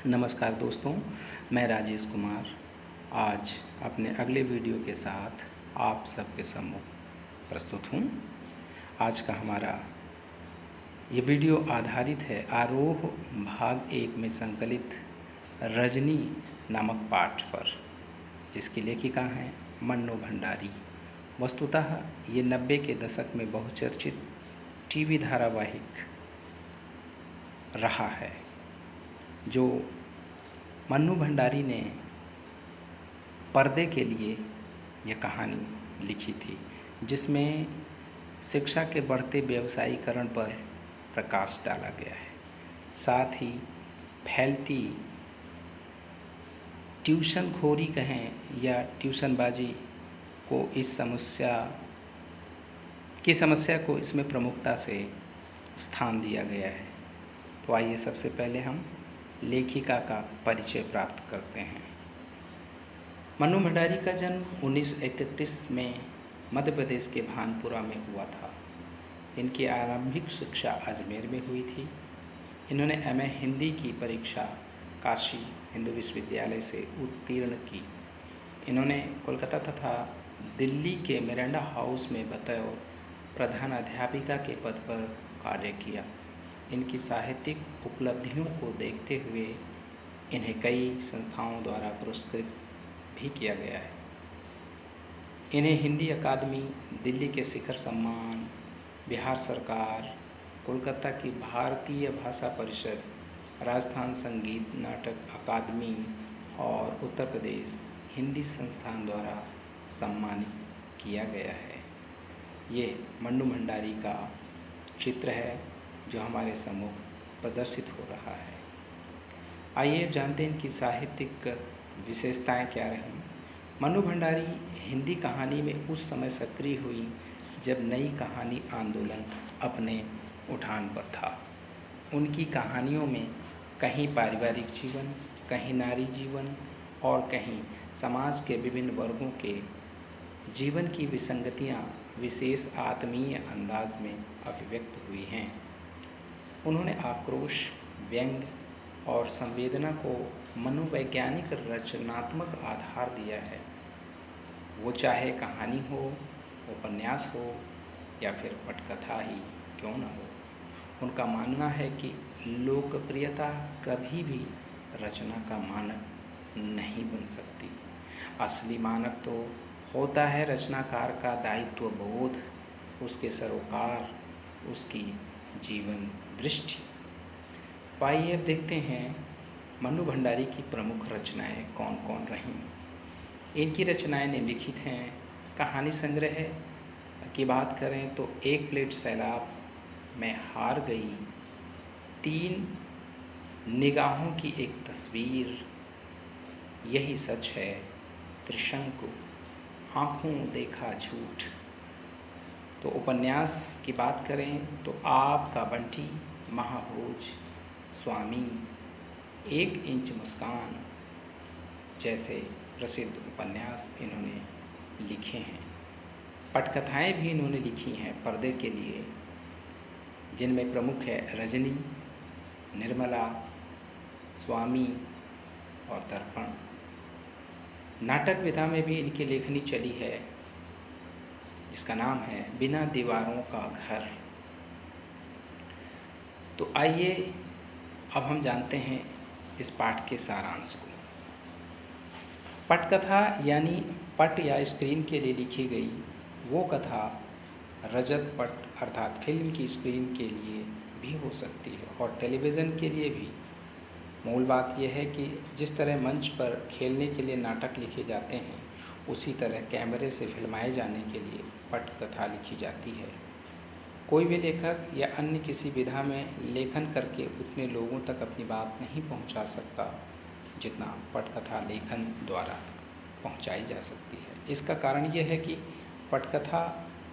नमस्कार दोस्तों, मैं राजेश कुमार आज अपने अगले वीडियो के साथ आप सबके सम्मुख प्रस्तुत हूँ। आज का हमारा ये वीडियो आधारित है आरोह भाग 1 में संकलित रजनी नामक पाठ पर, जिसकी लेखिका हैं मन्नू भंडारी। वस्तुतः ये 90 के दशक में बहुचर्चित टीवी धारावाहिक रहा है, जो मन्नू भंडारी ने पर्दे के लिए यह कहानी लिखी थी, जिसमें शिक्षा के बढ़ते व्यवसायीकरण पर प्रकाश डाला गया है। साथ ही फैलती ट्यूशन खोरी कहें या ट्यूशनबाजी को समस्या को इसमें प्रमुखता से स्थान दिया गया है। तो आइए सबसे पहले हम लेखिका का परिचय प्राप्त करते हैं। मन्नू भंडारी का जन्म 1931 में मध्य प्रदेश के भानपुरा में हुआ था। इनकी आरंभिक शिक्षा अजमेर में हुई थी। इन्होंने एमए हिंदी की परीक्षा काशी हिंदू विश्वविद्यालय से उत्तीर्ण की। इन्होंने कोलकाता तथा दिल्ली के मिरांडा हाउस में बतौर प्रधान अध्यापिका के पद पर कार्य किया। इनकी साहित्यिक उपलब्धियों को देखते हुए इन्हें कई संस्थाओं द्वारा पुरस्कृत भी किया गया है। इन्हें हिंदी अकादमी, दिल्ली के शिखर सम्मान, बिहार सरकार, कोलकाता की भारतीय भाषा परिषद, राजस्थान संगीत नाटक अकादमी और उत्तर प्रदेश हिंदी संस्थान द्वारा सम्मानित किया गया है। ये मन्नू भंडारी का चित्र है जो हमारे सम्मुख प्रदर्शित हो रहा है। आइए जानते हैं इनकी साहित्यिक विशेषताएं क्या रहीं। मन्नू भंडारी हिंदी कहानी में उस समय सक्रिय हुई जब नई कहानी आंदोलन अपने उठान पर था। उनकी कहानियों में कहीं पारिवारिक जीवन, कहीं नारी जीवन और कहीं समाज के विभिन्न वर्गों के जीवन की विसंगतियां विशेष आत्मीय अंदाज में अभिव्यक्त हुई हैं। उन्होंने आक्रोश, व्यंग और संवेदना को मनोवैज्ञानिक रचनात्मक आधार दिया है। वो चाहे कहानी हो, उपन्यास हो या फिर पटकथा ही क्यों न हो, उनका मानना है कि लोकप्रियता कभी भी रचना का मानक नहीं बन सकती। असली मानक तो होता है रचनाकार का दायित्व बोध, उसके सरोकार, उसकी जीवन दृष्टि। आइए अब देखते हैं मन्नू भंडारी की प्रमुख रचनाएं कौन कौन रहीं। इनकी रचनाएं निम्नलिखित हैं। कहानी संग्रह की बात करें तो एक प्लेट सैलाब में हार गई, 3 निगाहों की एक तस्वीर, यही सच है, त्रिशंकु, आँखों देखा झूठ। तो उपन्यास की बात करें तो आपका बंटी, महाभोज, स्वामी, 1 इंच मुस्कान जैसे प्रसिद्ध उपन्यास इन्होंने लिखे हैं। पटकथाएं भी इन्होंने लिखी हैं पर्दे के लिए, जिनमें प्रमुख है रजनी, निर्मला, स्वामी और दर्पण। नाटक विधा में भी इनकी लेखनी चली है, जिसका नाम है बिना दीवारों का घर। तो आइए अब हम जानते हैं इस पाठ के सारांश को। पटकथा यानी पट या स्क्रीन के लिए लिखी गई वो कथा रजत पट अर्थात फिल्म की स्क्रीन के लिए भी हो सकती है और टेलीविज़न के लिए भी। मूल बात यह है कि जिस तरह मंच पर खेलने के लिए नाटक लिखे जाते हैं, उसी तरह कैमरे से फिल्माए जाने के लिए पटकथा लिखी जाती है। कोई भी लेखक या अन्य किसी विधा में लेखन करके उतने लोगों तक अपनी बात नहीं पहुंचा सकता जितना पटकथा लेखन द्वारा पहुंचाई जा सकती है। इसका कारण यह है कि पटकथा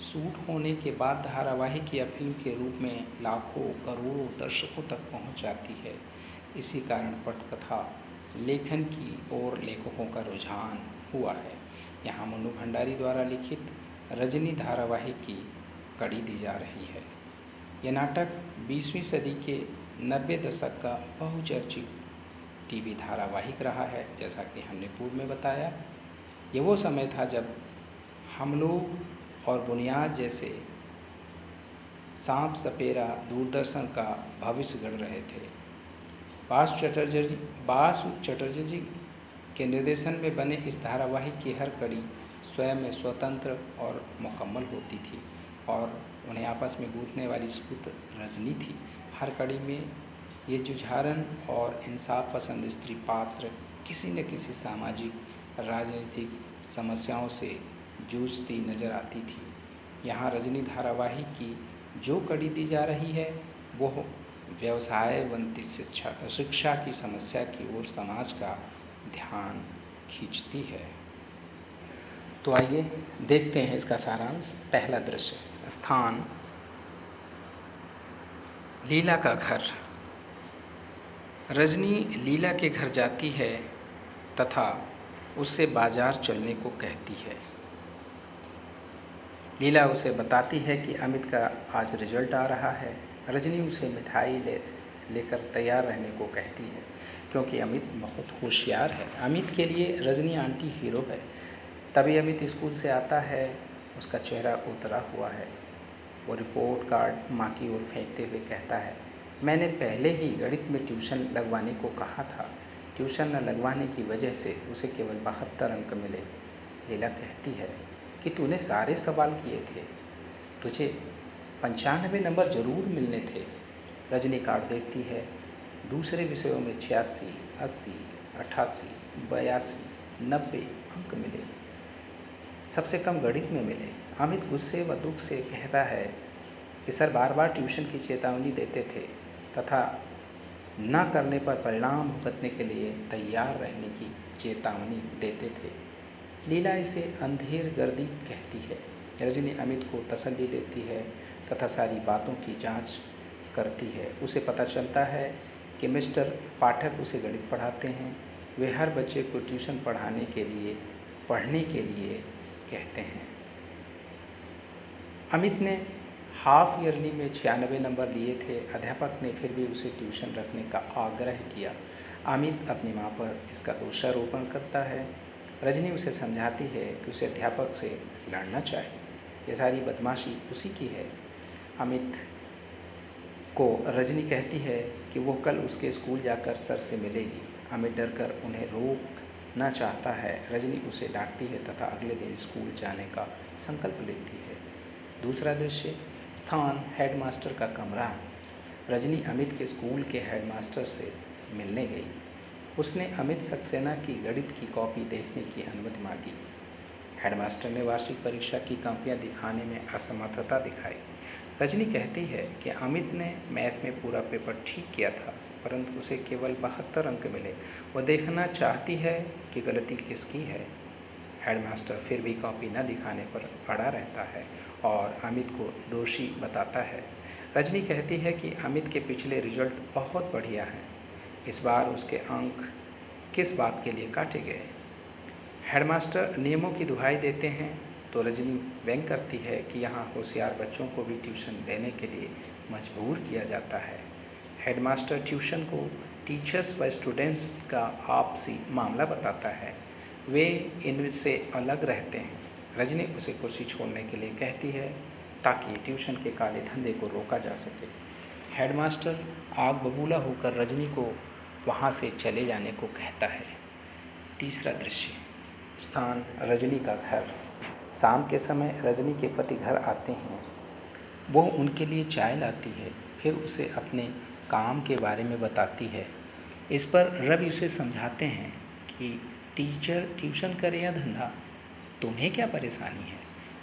शूट होने के बाद धारावाहिक या फिल्म के रूप में लाखों करोड़ों दर्शकों तक पहुंच जाती है। इसी कारण पटकथा लेखन की ओर लेखकों का रुझान हुआ है। यहाँ मन्नू भंडारी द्वारा लिखित रजनी धारावाहिक की कड़ी दी जा रही है। यह नाटक 20वीं सदी के 90 दशक का बहुचर्चित टीवी धारावाहिक रहा है। जैसा कि हमने पूर्व में बताया, ये वो समय था जब हम लोग और बुनियाद जैसे सांप सपेरा दूरदर्शन का भविष्य गढ़ रहे थे। बासु चटर्जी जी के निर्देशन में बने इस धारावाहिक की हर कड़ी स्वयं में स्वतंत्र और मुकम्मल होती थी और उन्हें आपस में गूंथने वाली सूत्र रजनी थी। हर कड़ी में ये जुझारन और इंसाफ पसंद स्त्री पात्र किसी न किसी सामाजिक राजनीतिक समस्याओं से जूझती नजर आती थी। यहाँ रजनी धारावाहिक की जो कड़ी दी जा रही है वो व्यवसायवंती शिक्षा की समस्या की ओर समाज का ध्यान खींचती है। तो आइए देखते हैं इसका सारांश। पहला दृश्य, स्थान लीला का घर। रजनी लीला के घर जाती है तथा उससे बाजार चलने को कहती है। लीला उसे बताती है कि अमित का आज रिजल्ट आ रहा है। रजनी उसे मिठाई लेकर तैयार रहने को कहती है क्योंकि अमित बहुत होशियार है। अमित के लिए रजनी आंटी हीरो है। तभी अमित स्कूल से आता है, उसका चेहरा उतरा हुआ है। वो रिपोर्ट कार्ड माँ की ओर फेंकते हुए कहता है, मैंने पहले ही गणित में ट्यूशन लगवाने को कहा था। ट्यूशन न लगवाने की वजह से उसे केवल 72 अंक मिले। लीला कहती है कि तूने सारे सवाल किए थे, तुझे 95 नंबर जरूर मिलने थे। रजनी कार्ड देखती है, दूसरे विषयों में 86, 80, 88, 82, 90 अंक मिले, सबसे कम गणित में मिले। अमित गुस्से व दुख से कहता है कि सर बार बार ट्यूशन की चेतावनी देते थे तथा न करने पर परिणाम भुगतने के लिए तैयार रहने की चेतावनी देते थे। लीला इसे अंधेर गर्दी कहती है। रजनी अमित को तसल्ली देती है तथा सारी बातों की जांच करती है। उसे पता चलता है कि मिस्टर पाठक उसे गणित पढ़ाते हैं। वे हर बच्चे को ट्यूशन पढ़ने के लिए कहते हैं। अमित ने हाफ ईयरली में 96 नंबर लिए थे। अध्यापक ने फिर भी उसे ट्यूशन रखने का आग्रह किया। अमित अपनी मां पर इसका दोषारोपण करता है। रजनी उसे समझाती है कि उसे अध्यापक से लड़ना चाहिए, ये सारी बदमाशी उसी की है। अमित को रजनी कहती है कि वो कल उसके स्कूल जाकर सर से मिलेगी। अमित डरकर उन्हें रोकना चाहता है। रजनी उसे डांटती है तथा अगले दिन स्कूल जाने का संकल्प लेती है। दूसरा दृश्य, स्थान हेडमास्टर का कमरा। रजनी अमित के स्कूल के हेडमास्टर से मिलने गई। उसने अमित सक्सेना की गणित की कॉपी देखने की अनुमति मांगी। हेडमास्टर ने वार्षिक परीक्षा की कॉपियां दिखाने में असमर्थता दिखाई। रजनी कहती है कि अमित ने मैथ में पूरा पेपर ठीक किया था परंतु उसे केवल 72 अंक मिले। वह देखना चाहती है कि गलती किसकी है। हेडमास्टर फिर भी कॉपी न दिखाने पर अड़ा रहता है और अमित को दोषी बताता है। रजनी कहती है कि अमित के पिछले रिजल्ट बहुत बढ़िया हैं, इस बार उसके अंक किस बात के लिए काटे गए। हेडमास्टर नियमों की दुहाई देते हैं तो रजनी व्यंग करती है कि यहाँ होशियार बच्चों को भी ट्यूशन देने के लिए मजबूर किया जाता है। हेडमास्टर ट्यूशन को टीचर्स व स्टूडेंट्स का आपसी मामला बताता है, वे इनसे अलग रहते हैं। रजनी उसे कुर्सी छोड़ने के लिए कहती है ताकि ट्यूशन के काले धंधे को रोका जा सके। हेडमास्टर आग बबूला होकर रजनी को वहाँ से चले जाने को कहता है। तीसरा दृश्य, स्थान रजनी का घर। शाम के समय रजनी के पति घर आते हैं। वो उनके लिए चाय लाती है, फिर उसे अपने काम के बारे में बताती है। इस पर रवि उसे समझाते हैं कि टीचर ट्यूशन करे या धंधा, तुम्हें क्या परेशानी है,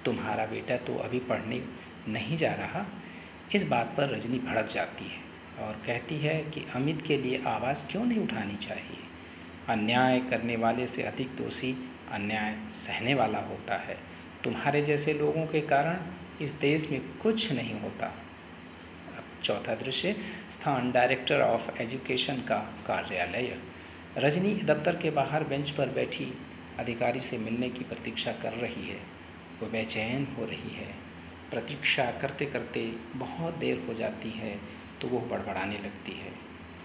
तुम्हारा बेटा तो अभी पढ़ने नहीं जा रहा। इस बात पर रजनी भड़क जाती है और कहती है कि अमित के लिए आवाज़ क्यों नहीं उठानी चाहिए। अन्याय करने वाले से अधिक दोषी अन्याय सहने वाला होता है। तुम्हारे जैसे लोगों के कारण इस देश में कुछ नहीं होता। अब चौथा दृश्य, स्थान डायरेक्टर ऑफ एजुकेशन का कार्यालय। रजनी दफ्तर के बाहर बेंच पर बैठी अधिकारी से मिलने की प्रतीक्षा कर रही है। वो बेचैन हो रही है। प्रतीक्षा करते करते बहुत देर हो जाती है तो वो बड़बड़ाने लगती है।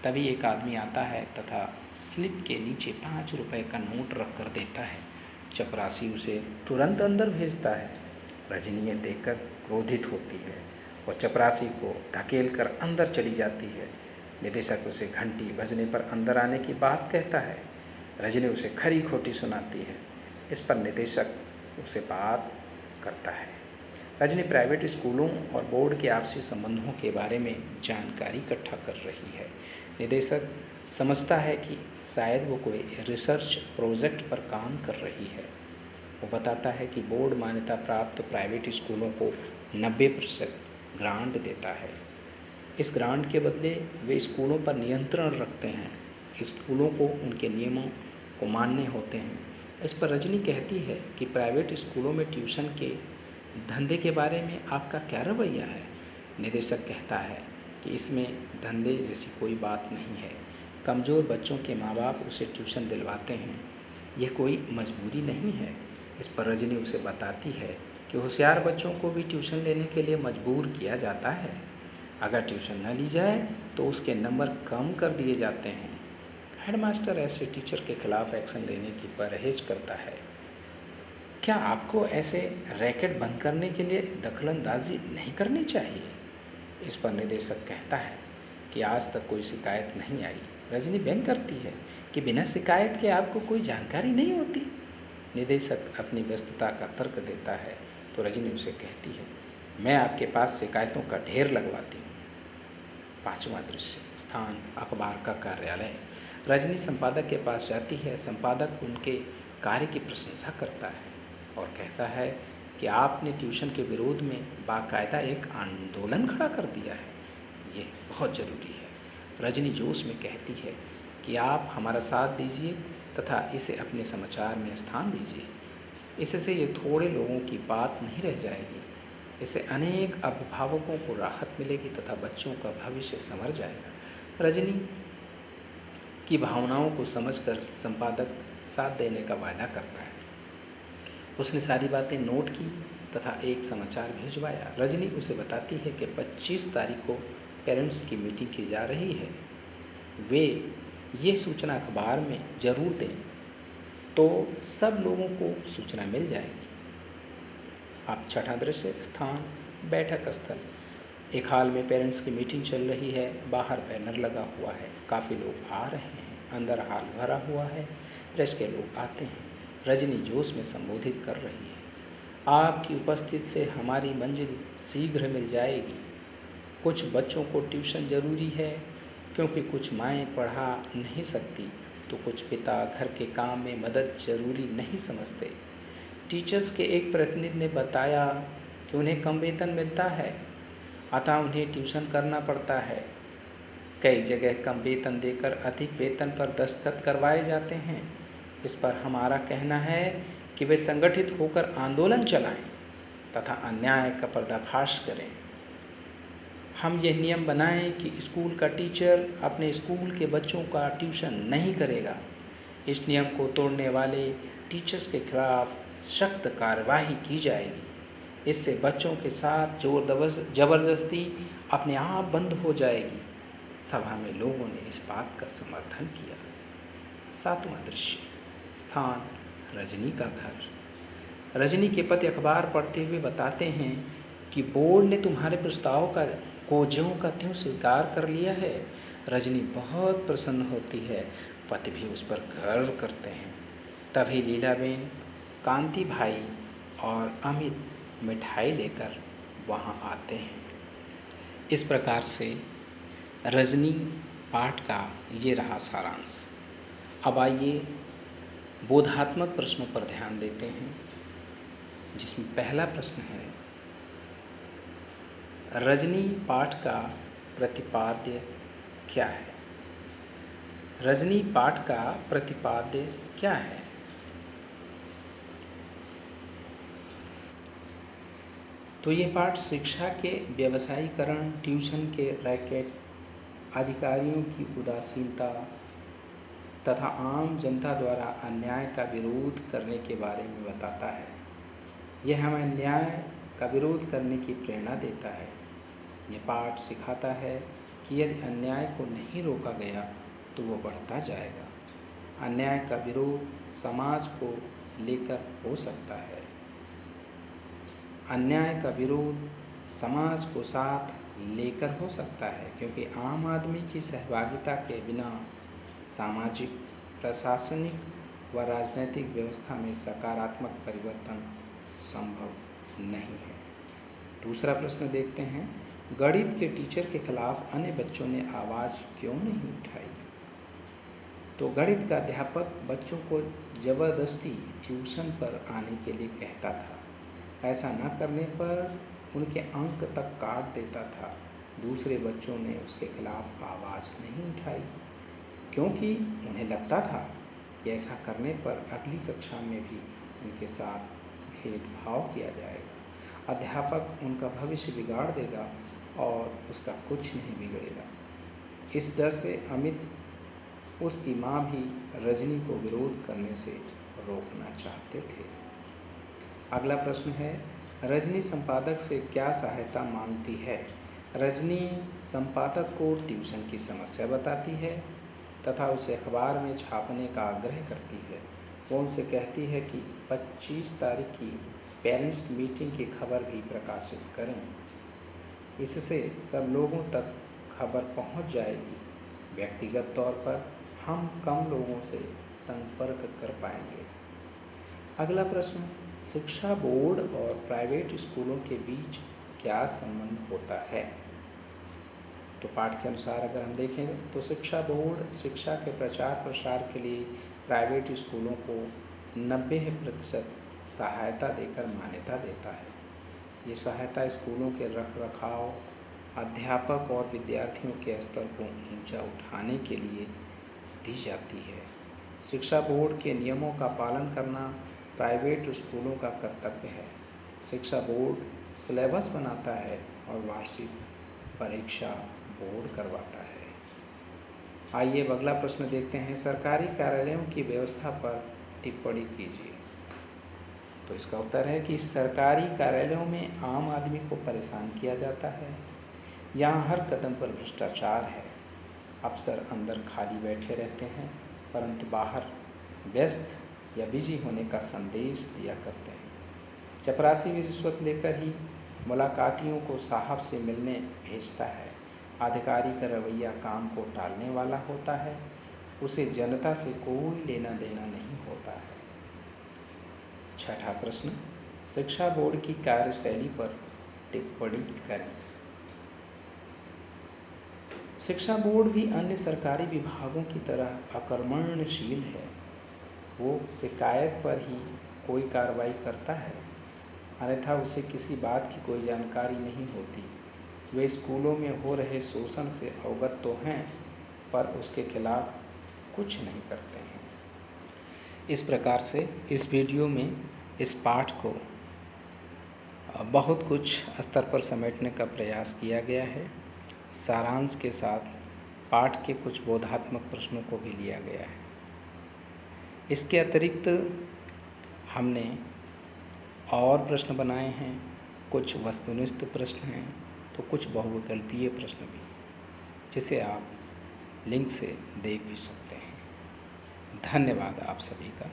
तभी एक आदमी आता है तथा स्लिप के नीचे 5 रुपए का नोट रख कर देता है। चपरासी उसे तुरंत अंदर भेजता है। रजनी ये देखकर क्रोधित होती है और चपरासी को धकेल कर अंदर चली जाती है। निदेशक उसे घंटी बजने पर अंदर आने की बात कहता है। रजनी उसे खरी खोटी सुनाती है। इस पर निदेशक उसे बात करता है। रजनी प्राइवेट स्कूलों और बोर्ड के आपसी संबंधों के बारे में जानकारी इकट्ठा कर रही है। निदेशक समझता है कि शायद वो कोई रिसर्च प्रोजेक्ट पर काम कर रही है। वो बताता है कि बोर्ड मान्यता प्राप्त प्राइवेट स्कूलों को 90% ग्रांट देता है। इस ग्रांट के बदले वे स्कूलों पर नियंत्रण रखते हैं। स्कूलों को उनके नियमों को मानने होते हैं। इस पर रजनी कहती है कि प्राइवेट स्कूलों में ट्यूशन के धंधे के बारे में आपका क्या रवैया है। निदेशक कहता है कि इसमें धंधे जैसी कोई बात नहीं है। कमज़ोर बच्चों के माँ बाप उसे ट्यूशन दिलवाते हैं। यह कोई मजबूरी नहीं है। इस पर रजनी उसे बताती है कि होशियार बच्चों को भी ट्यूशन लेने के लिए मजबूर किया जाता है। अगर ट्यूशन न ली जाए तो उसके नंबर कम कर दिए जाते हैं। हेडमास्टर ऐसे टीचर के खिलाफ एक्शन लेने की परहेज करता है। क्या आपको ऐसे रैकेट बंद करने के लिए दखलंदाजी नहीं करनी चाहिए? इस पर निदेशक कहता है कि आज तक कोई शिकायत नहीं आई। रजनी व्यंग करती है कि बिना शिकायत के आपको कोई जानकारी नहीं होती। निदेशक अपनी व्यस्तता का तर्क देता है तो रजनी उसे कहती है, मैं आपके पास शिकायतों का ढेर लगवाती हूँ। 5वां दृश्य, स्थान अखबार का कार्यालय। रजनी संपादक के पास जाती है। संपादक उनके कार्य की प्रशंसा करता है और कहता है कि आपने ट्यूशन के विरोध में बाकायदा एक आंदोलन खड़ा कर दिया है। ये बहुत ज़रूरी है। रजनी जोश में कहती है कि आप हमारा साथ दीजिए तथा इसे अपने समाचार में स्थान दीजिए। इससे ये थोड़े लोगों की बात नहीं रह जाएगी। इससे अनेक अभिभावकों को राहत मिलेगी तथा बच्चों का भविष्य संवर जाएगा। रजनी की भावनाओं को समझकर संपादक साथ देने का वायदा करता है। उसने सारी बातें नोट की तथा एक समाचार भिजवाया। रजनी उसे बताती है कि 25 तारीख को पेरेंट्स की मीटिंग की जा रही है। वे ये सूचना अखबार में ज़रूर दें तो सब लोगों को सूचना मिल जाएगी। अब 6वां दृश्य, स्थान बैठक स्थल। एक हाल में पेरेंट्स की मीटिंग चल रही है। बाहर बैनर लगा हुआ है। काफ़ी लोग आ रहे हैं। अंदर हाल भरा हुआ है। प्रेस के लोग आते हैं। रजनी जोश में संबोधित कर रही है, आपकी उपस्थिति से हमारी मंजिल शीघ्र मिल जाएगी। कुछ बच्चों को ट्यूशन ज़रूरी है क्योंकि कुछ माएँ पढ़ा नहीं सकती तो कुछ पिता घर के काम में मदद ज़रूरी नहीं समझते। टीचर्स के एक प्रतिनिधि ने बताया कि उन्हें कम वेतन मिलता है, अतः उन्हें ट्यूशन करना पड़ता है। कई जगह कम वेतन देकर अधिक वेतन पर दस्तखत करवाए जाते हैं। इस पर हमारा कहना है कि वे संगठित होकर आंदोलन चलाएं तथा अन्याय का पर्दाफाश करें। हम यह नियम बनाएं कि स्कूल का टीचर अपने स्कूल के बच्चों का ट्यूशन नहीं करेगा। इस नियम को तोड़ने वाले टीचर्स के खिलाफ सख्त कार्रवाई की जाएगी। इससे बच्चों के साथ ज़बरदस्ती अपने आप बंद हो जाएगी। सभा में लोगों ने इस बात का समर्थन किया। 7वां दृश्य, स्थान रजनी का घर। रजनी के पति अखबार पढ़ते हुए बताते हैं कि बोर्ड ने तुम्हारे प्रस्ताव को ज्यों का त्यों स्वीकार कर लिया है। रजनी बहुत प्रसन्न होती है। पति भी उस पर गर्व करते हैं। तभी लीलाबेन, कांति भाई और अमित मिठाई लेकर वहाँ आते हैं। इस प्रकार से रजनी पाठ का ये रहा सारांश। अब आइए बोधात्मक प्रश्नों पर ध्यान देते हैं, जिसमें पहला प्रश्न है, रजनी पाठ का प्रतिपाद्य क्या है? रजनी पाठ का प्रतिपाद्य क्या है? तो ये पाठ शिक्षा के व्यवसायीकरण, ट्यूशन के रैकेट, अधिकारियों की उदासीनता तथा आम जनता द्वारा अन्याय का विरोध करने के बारे में बताता है। यह हमें अन्याय का विरोध करने की प्रेरणा देता है। यह पाठ सिखाता है कि यदि अन्याय को नहीं रोका गया तो वो बढ़ता जाएगा। अन्याय का विरोध समाज को लेकर हो सकता है। अन्याय का विरोध समाज को साथ लेकर हो सकता है, क्योंकि आम आदमी की सहभागिता के बिना सामाजिक, प्रशासनिक व राजनीतिक व्यवस्था में सकारात्मक परिवर्तन संभव नहीं है। दूसरा प्रश्न देखते हैं, गणित के टीचर के खिलाफ अन्य बच्चों ने आवाज़ क्यों नहीं उठाई? तो गणित का अध्यापक बच्चों को ज़बरदस्ती ट्यूशन पर आने के लिए कहता था। ऐसा न करने पर उनके अंक तक काट देता था। दूसरे बच्चों ने उसके खिलाफ आवाज़ नहीं उठाई, क्योंकि उन्हें लगता था कि ऐसा करने पर अगली कक्षा में भी उनके साथ भेदभाव किया जाएगा। अध्यापक उनका भविष्य बिगाड़ देगा और उसका कुछ नहीं बिगड़ेगा। इस डर से अमित उसकी माँ भी रजनी को विरोध करने से रोकना चाहते थे। अगला प्रश्न है, रजनी संपादक से क्या सहायता मांगती है? रजनी संपादक को ट्यूशन की समस्या बताती है तथा उसे अखबार में छापने का आग्रह करती है। वो उनसे कहती है कि 25 तारीख की पेरेंट्स मीटिंग की खबर भी प्रकाशित करें। इससे सब लोगों तक खबर पहुंच जाएगी। व्यक्तिगत तौर पर हम कम लोगों से संपर्क कर पाएंगे। अगला प्रश्न, शिक्षा बोर्ड और प्राइवेट स्कूलों के बीच क्या संबंध होता है? तो पाठ के अनुसार अगर हम देखें तो शिक्षा बोर्ड शिक्षा के प्रचार प्रसार के लिए प्राइवेट स्कूलों को 90% सहायता देकर मान्यता देता है। ये सहायता स्कूलों के रखरखाव, अध्यापक और विद्यार्थियों के स्तर को ऊंचा उठाने के लिए दी जाती है। शिक्षा बोर्ड के नियमों का पालन करना प्राइवेट स्कूलों का कर्तव्य है। शिक्षा बोर्ड सिलेबस बनाता है और वार्षिक परीक्षा बोर्ड करवाता है। आइए अगला प्रश्न देखते हैं, सरकारी कार्यालयों की व्यवस्था पर टिप्पणी कीजिए। तो इसका उत्तर है कि सरकारी कार्यालयों में आम आदमी को परेशान किया जाता है। यहाँ हर कदम पर भ्रष्टाचार है। अफसर अंदर खाली बैठे रहते हैं, परंतु बाहर व्यस्त या बिजी होने का संदेश दिया करते हैं। चपरासी भी रिश्वत लेकर ही मुलाकातियों को साहब से मिलने भेजता है। अधिकारी का रवैया काम को टालने वाला होता है। उसे जनता से कोई लेना देना नहीं होता है। छठा प्रश्न, शिक्षा बोर्ड की कार्यशैली पर टिप्पणी करें। शिक्षा बोर्ड भी अन्य सरकारी विभागों की तरह अकर्मण्यशील है। वो शिकायत पर ही कोई कार्रवाई करता है, अन्यथा उसे किसी बात की कोई जानकारी नहीं होती। वे स्कूलों में हो रहे शोषण से अवगत तो हैं, पर उसके खिलाफ कुछ नहीं करते हैं। इस प्रकार से इस वीडियो में इस पाठ को बहुत कुछ स्तर पर समेटने का प्रयास किया गया है। सारांश के साथ पाठ के कुछ बोधात्मक प्रश्नों को भी लिया गया है। इसके अतिरिक्त हमने और प्रश्न बनाए हैं, कुछ वस्तुनिष्ठ प्रश्न हैं, तो कुछ बहुविकल्पीय प्रश्न भी, जिसे आप लिंक से देख भी सकते हैं। धन्यवाद आप सभी का।